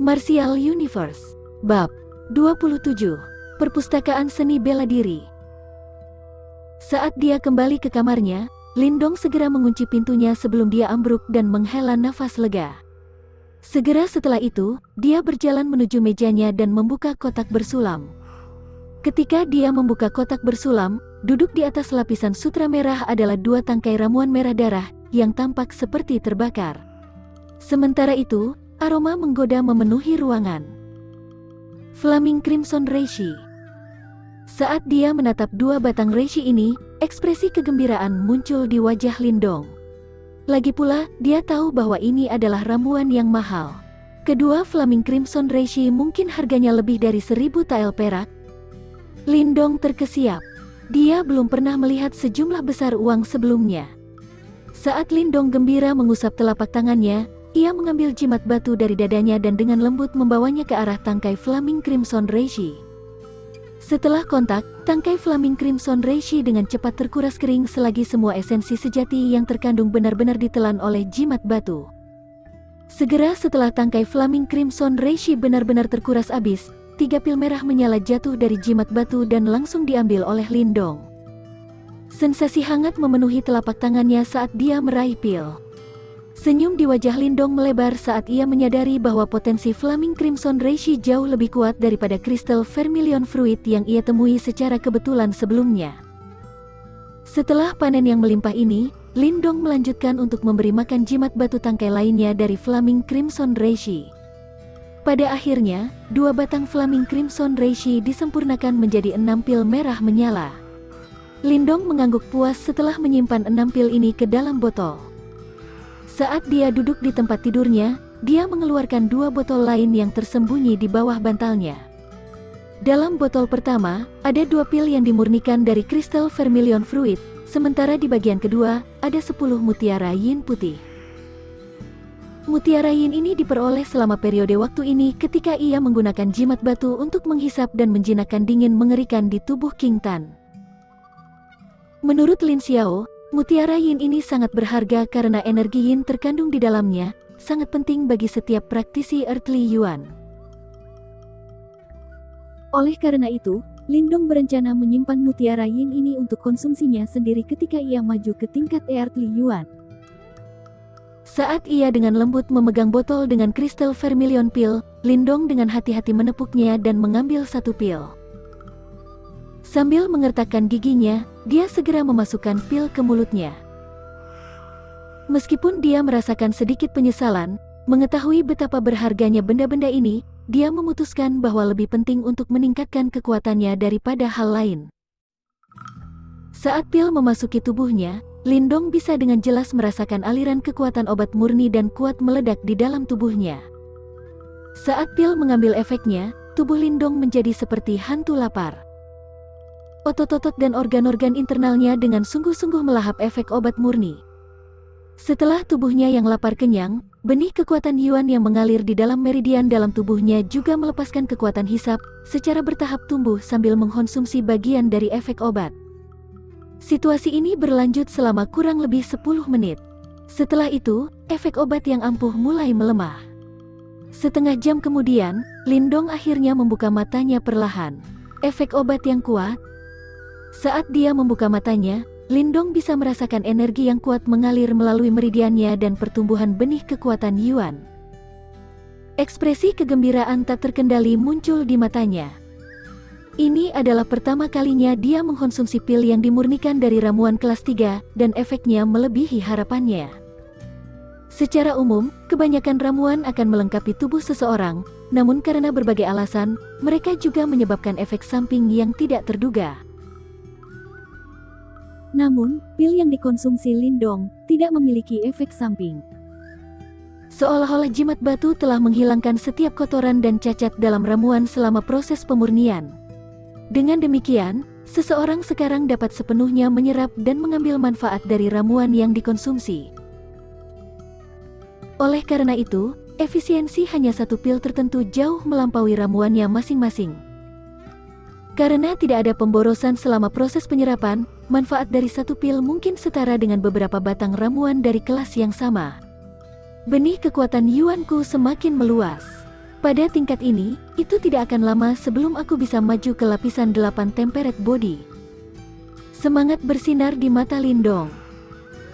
Martial Universe. Bab 27. Perpustakaan Seni Bela Diri. Saat dia kembali ke kamarnya, Lindong segera mengunci pintunya sebelum dia ambruk dan menghela nafas lega. Segera setelah itu, dia berjalan menuju mejanya dan membuka kotak bersulam. Ketika dia membuka kotak bersulam, duduk di atas lapisan sutra merah adalah 2 tangkai ramuan merah darah yang tampak seperti terbakar. Sementara itu, aroma menggoda memenuhi ruangan. Flaming Crimson Reishi. Saat dia menatap 2 batang reishi ini, ekspresi kegembiraan muncul di wajah Lindong. Lagi pula, dia tahu bahwa ini adalah ramuan yang mahal. Kedua Flaming Crimson Reishi mungkin harganya lebih dari 1000 tael perak. Lindong terkesiap. Dia belum pernah melihat sejumlah besar uang sebelumnya. Saat Lindong gembira mengusap telapak tangannya, ia mengambil jimat batu dari dadanya dan dengan lembut membawanya ke arah tangkai Flaming Crimson Reishi. Setelah kontak, tangkai Flaming Crimson Reishi dengan cepat terkuras kering selagi semua esensi sejati yang terkandung benar-benar ditelan oleh jimat batu. Segera setelah tangkai Flaming Crimson Reishi benar-benar terkuras habis, 3 pil merah menyala jatuh dari jimat batu dan langsung diambil oleh Lindong. Sensasi hangat memenuhi telapak tangannya saat dia meraih pil. Senyum di wajah Lindong melebar saat ia menyadari bahwa potensi Flaming Crimson Reishi jauh lebih kuat daripada kristal Vermilion Fruit yang ia temui secara kebetulan sebelumnya. Setelah panen yang melimpah ini, Lindong melanjutkan untuk memberi makan jimat batu tangkai lainnya dari Flaming Crimson Reishi. Pada akhirnya, 2 batang Flaming Crimson Reishi disempurnakan menjadi 6 pil merah menyala. Lindong mengangguk puas setelah menyimpan 6 pil ini ke dalam botol. Saat dia duduk di tempat tidurnya, dia mengeluarkan 2 botol lain yang tersembunyi di bawah bantalnya. Dalam botol pertama, ada 2 pil yang dimurnikan dari kristal Vermilion Fruit, sementara di bagian kedua, ada 10 mutiara yin putih. Mutiara yin ini diperoleh selama periode waktu ini ketika ia menggunakan jimat batu untuk menghisap dan menjinakkan dingin mengerikan di tubuh King Tan. Menurut Lin Xiao, mutiara yin ini sangat berharga karena energi yin terkandung di dalamnya, sangat penting bagi setiap praktisi Earthly Yuan. Oleh karena itu, Lindong berencana menyimpan mutiara yin ini untuk konsumsinya sendiri ketika ia maju ke tingkat Earthly Yuan. Saat ia dengan lembut memegang botol dengan kristal Vermilion Pil, Lindong dengan hati-hati menepuknya dan mengambil 1 pil. Sambil mengertakkan giginya, dia segera memasukkan pil ke mulutnya. Meskipun dia merasakan sedikit penyesalan, mengetahui betapa berharganya benda-benda ini, dia memutuskan bahwa lebih penting untuk meningkatkan kekuatannya daripada hal lain. Saat pil memasuki tubuhnya, Lindong bisa dengan jelas merasakan aliran kekuatan obat murni dan kuat meledak di dalam tubuhnya. Saat pil mengambil efeknya, tubuh Lindong menjadi seperti hantu lapar. Otot-otot dan organ-organ internalnya dengan sungguh-sungguh melahap efek obat murni. Setelah tubuhnya yang lapar kenyang, benih kekuatan Yuan yang mengalir di dalam meridian dalam tubuhnya juga melepaskan kekuatan hisap, secara bertahap tumbuh sambil mengkonsumsi bagian dari efek obat. Situasi ini berlanjut selama kurang lebih 10 menit. Setelah itu, efek obat yang ampuh mulai melemah. Setengah jam kemudian, Lindong akhirnya membuka matanya perlahan. Efek obat yang kuat. Saat dia membuka matanya, Lindong bisa merasakan energi yang kuat mengalir melalui meridiannya dan pertumbuhan benih kekuatan Yuan. Ekspresi kegembiraan tak terkendali muncul di matanya. Ini adalah pertama kalinya dia mengkonsumsi pil yang dimurnikan dari ramuan kelas 3, dan efeknya melebihi harapannya. Secara umum, kebanyakan ramuan akan melengkapi tubuh seseorang, namun karena berbagai alasan, mereka juga menyebabkan efek samping yang tidak terduga. Namun, pil yang dikonsumsi Lindong tidak memiliki efek samping. Seolah-olah jimat batu telah menghilangkan setiap kotoran dan cacat dalam ramuan selama proses pemurnian. Dengan demikian, seseorang sekarang dapat sepenuhnya menyerap dan mengambil manfaat dari ramuan yang dikonsumsi. Oleh karena itu, efisiensi hanya 1 pil tertentu jauh melampaui ramuannya masing-masing. Karena tidak ada pemborosan selama proses penyerapan, manfaat dari 1 pil mungkin setara dengan beberapa batang ramuan dari kelas yang sama. Benih kekuatan Yuanku semakin meluas. Pada tingkat ini, itu tidak akan lama sebelum aku bisa maju ke lapisan 8 temperate body. Semangat bersinar di mata Lindong.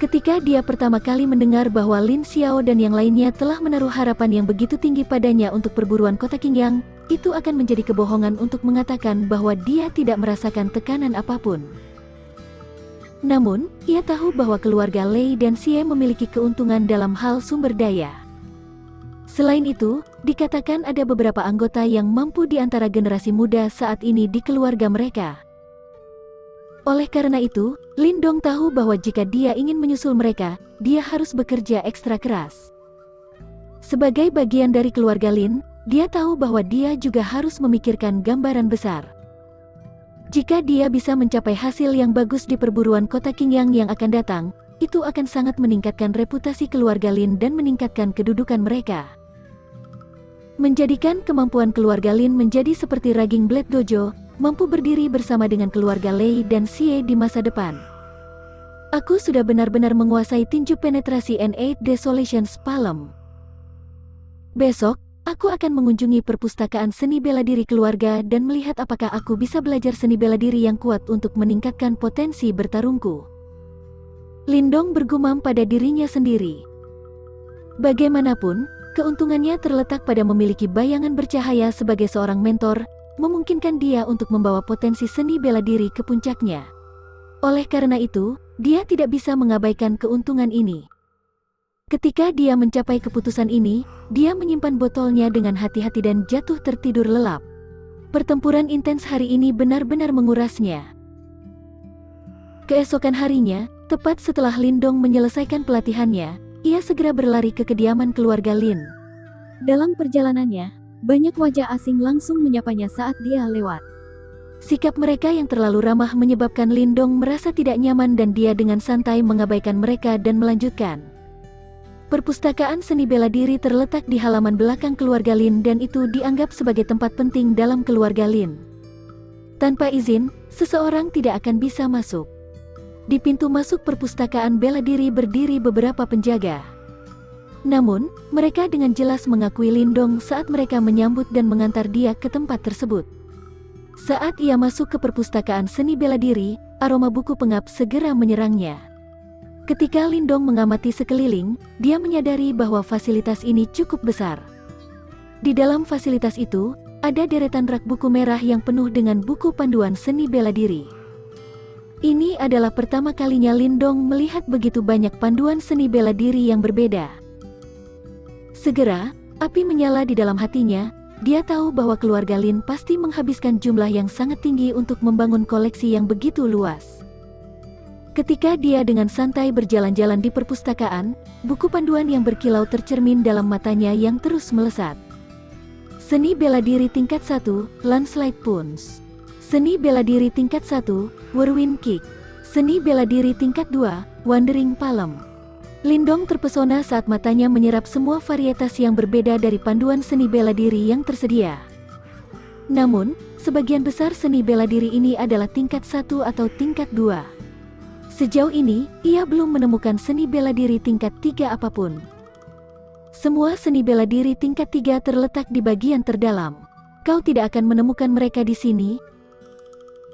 Ketika dia pertama kali mendengar bahwa Lin Xiao dan yang lainnya telah menaruh harapan yang begitu tinggi padanya untuk perburuan kota Qingyang, itu akan menjadi kebohongan untuk mengatakan bahwa dia tidak merasakan tekanan apapun. Namun, ia tahu bahwa keluarga Lei dan Xie memiliki keuntungan dalam hal sumber daya. Selain itu, dikatakan ada beberapa anggota yang mampu di antara generasi muda saat ini di keluarga mereka. Oleh karena itu, Lindong tahu bahwa jika dia ingin menyusul mereka, dia harus bekerja ekstra keras. Sebagai bagian dari keluarga Lin, dia tahu bahwa dia juga harus memikirkan gambaran besar. Jika dia bisa mencapai hasil yang bagus di perburuan kota Qingyang yang akan datang, itu akan sangat meningkatkan reputasi keluarga Lin dan meningkatkan kedudukan mereka. Menjadikan kemampuan keluarga Lin menjadi seperti Raging Blade Dojo, mampu berdiri bersama dengan keluarga Lei dan Xie di masa depan. Aku sudah benar-benar menguasai tinju penetrasi N8 Desolations Palm. Besok, aku akan mengunjungi perpustakaan seni bela diri keluarga dan melihat apakah aku bisa belajar seni bela diri yang kuat untuk meningkatkan potensi bertarungku. Lindong bergumam pada dirinya sendiri. Bagaimanapun, keuntungannya terletak pada memiliki bayangan bercahaya sebagai seorang mentor, memungkinkan dia untuk membawa potensi seni bela diri ke puncaknya. Oleh karena itu, dia tidak bisa mengabaikan keuntungan ini. Ketika dia mencapai keputusan ini, dia menyimpan botolnya dengan hati-hati dan jatuh tertidur lelap. Pertempuran intens hari ini benar-benar mengurasnya. Keesokan harinya, tepat setelah Lindong menyelesaikan pelatihannya, ia segera berlari ke kediaman keluarga Lin. Dalam perjalanannya, banyak wajah asing langsung menyapanya saat dia lewat. Sikap mereka yang terlalu ramah menyebabkan Lindong merasa tidak nyaman dan dia dengan santai mengabaikan mereka dan melanjutkan. Perpustakaan seni bela diri terletak di halaman belakang keluarga Lin dan itu dianggap sebagai tempat penting dalam keluarga Lin. Tanpa izin, seseorang tidak akan bisa masuk. Di pintu masuk perpustakaan bela diri berdiri beberapa penjaga. Namun, mereka dengan jelas mengakui Lindong saat mereka menyambut dan mengantar dia ke tempat tersebut. Saat ia masuk ke perpustakaan seni bela diri, aroma buku pengap segera menyerangnya. Ketika Lindong mengamati sekeliling, dia menyadari bahwa fasilitas ini cukup besar. Di dalam fasilitas itu, ada deretan rak buku merah yang penuh dengan buku panduan seni bela diri. Ini adalah pertama kalinya Lindong melihat begitu banyak panduan seni bela diri yang berbeda. Segera, api menyala di dalam hatinya. Dia tahu bahwa keluarga Lin pasti menghabiskan jumlah yang sangat tinggi untuk membangun koleksi yang begitu luas. Ketika dia dengan santai berjalan-jalan di perpustakaan, buku panduan yang berkilau tercermin dalam matanya yang terus melesat. Seni bela diri tingkat 1, Landslide Punch. Seni bela diri tingkat 1, Whirlwind Kick. Seni bela diri tingkat 2, Wandering Palm. Lindong terpesona saat matanya menyerap semua varietas yang berbeda dari panduan seni bela diri yang tersedia. Namun, sebagian besar seni bela diri ini adalah tingkat 1 atau tingkat 2. Sejauh ini, ia belum menemukan seni bela diri tingkat 3 apapun. Semua seni bela diri tingkat 3 terletak di bagian terdalam. Kau tidak akan menemukan mereka di sini.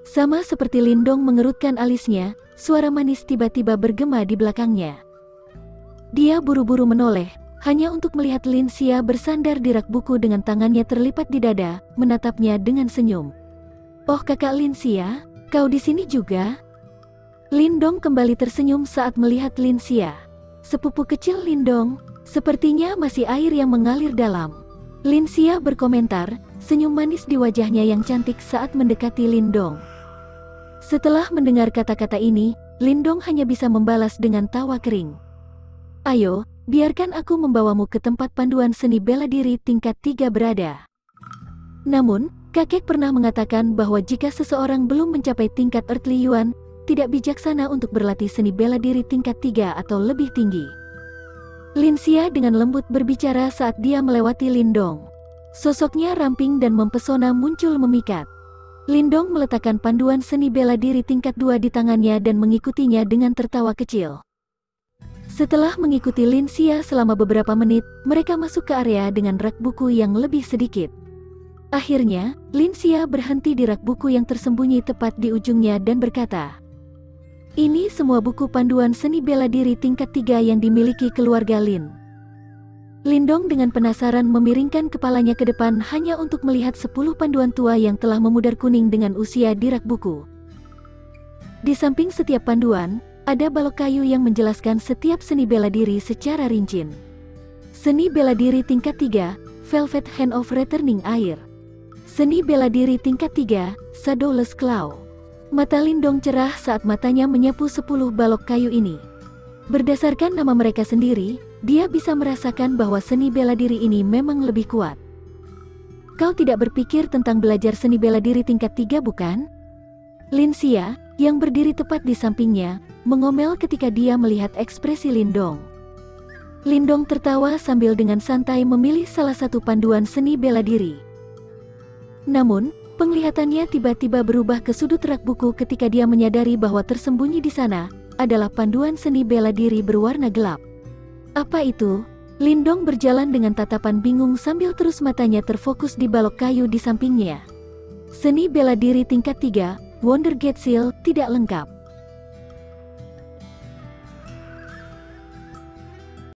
Sama seperti Lindong mengerutkan alisnya, suara manis tiba-tiba bergema di belakangnya. Dia buru-buru menoleh, hanya untuk melihat Lin Xia bersandar di rak buku dengan tangannya terlipat di dada, menatapnya dengan senyum. "Oh kakak Lin Xia, kau di sini juga?" Lindong kembali tersenyum saat melihat Lin Xia. "Sepupu kecil Lindong, sepertinya masih air yang mengalir dalam." Lin Xia berkomentar, senyum manis di wajahnya yang cantik saat mendekati Lindong. Setelah mendengar kata-kata ini, Lindong hanya bisa membalas dengan tawa kering. "Ayo, biarkan aku membawamu ke tempat panduan seni bela diri tingkat 3 berada." Namun, kakek pernah mengatakan bahwa jika seseorang belum mencapai tingkat Earthly Yuan, tidak bijaksana untuk berlatih seni bela diri tingkat 3 atau lebih tinggi. Lin Xia dengan lembut berbicara saat dia melewati Lindong. Sosoknya ramping dan mempesona muncul memikat. Lindong meletakkan panduan seni bela diri tingkat 2 di tangannya dan mengikutinya dengan tertawa kecil. Setelah mengikuti Lin Xia selama beberapa menit, mereka masuk ke area dengan rak buku yang lebih sedikit. Akhirnya, Lin Xia berhenti di rak buku yang tersembunyi tepat di ujungnya dan berkata, "Ini semua buku panduan seni bela diri tingkat 3 yang dimiliki keluarga Lin." Lindong dengan penasaran memiringkan kepalanya ke depan hanya untuk melihat 10 panduan tua yang telah memudar kuning dengan usia di rak buku. Di samping setiap panduan, ada balok kayu yang menjelaskan setiap seni bela diri secara rinci. Seni bela diri tingkat 3, Velvet Hand of Returning Air. Seni bela diri tingkat 3, Shadowless Claw. Mata Lindong cerah saat matanya menyapu 10 balok kayu ini. Berdasarkan nama mereka sendiri, dia bisa merasakan bahwa seni bela diri ini memang lebih kuat. "Kau tidak berpikir tentang belajar seni bela diri tingkat 3 bukan?" Lin Xia, yang berdiri tepat di sampingnya, mengomel ketika dia melihat ekspresi Lindong. Lindong tertawa sambil dengan santai memilih salah satu panduan seni bela diri. Namun, penglihatannya tiba-tiba berubah ke sudut rak buku ketika dia menyadari bahwa tersembunyi di sana adalah panduan seni bela diri berwarna gelap. Apa itu? Lindong berjalan dengan tatapan bingung sambil terus matanya terfokus di balok kayu di sampingnya. Seni bela diri tingkat 3, Wonder Gate Seal, tidak lengkap.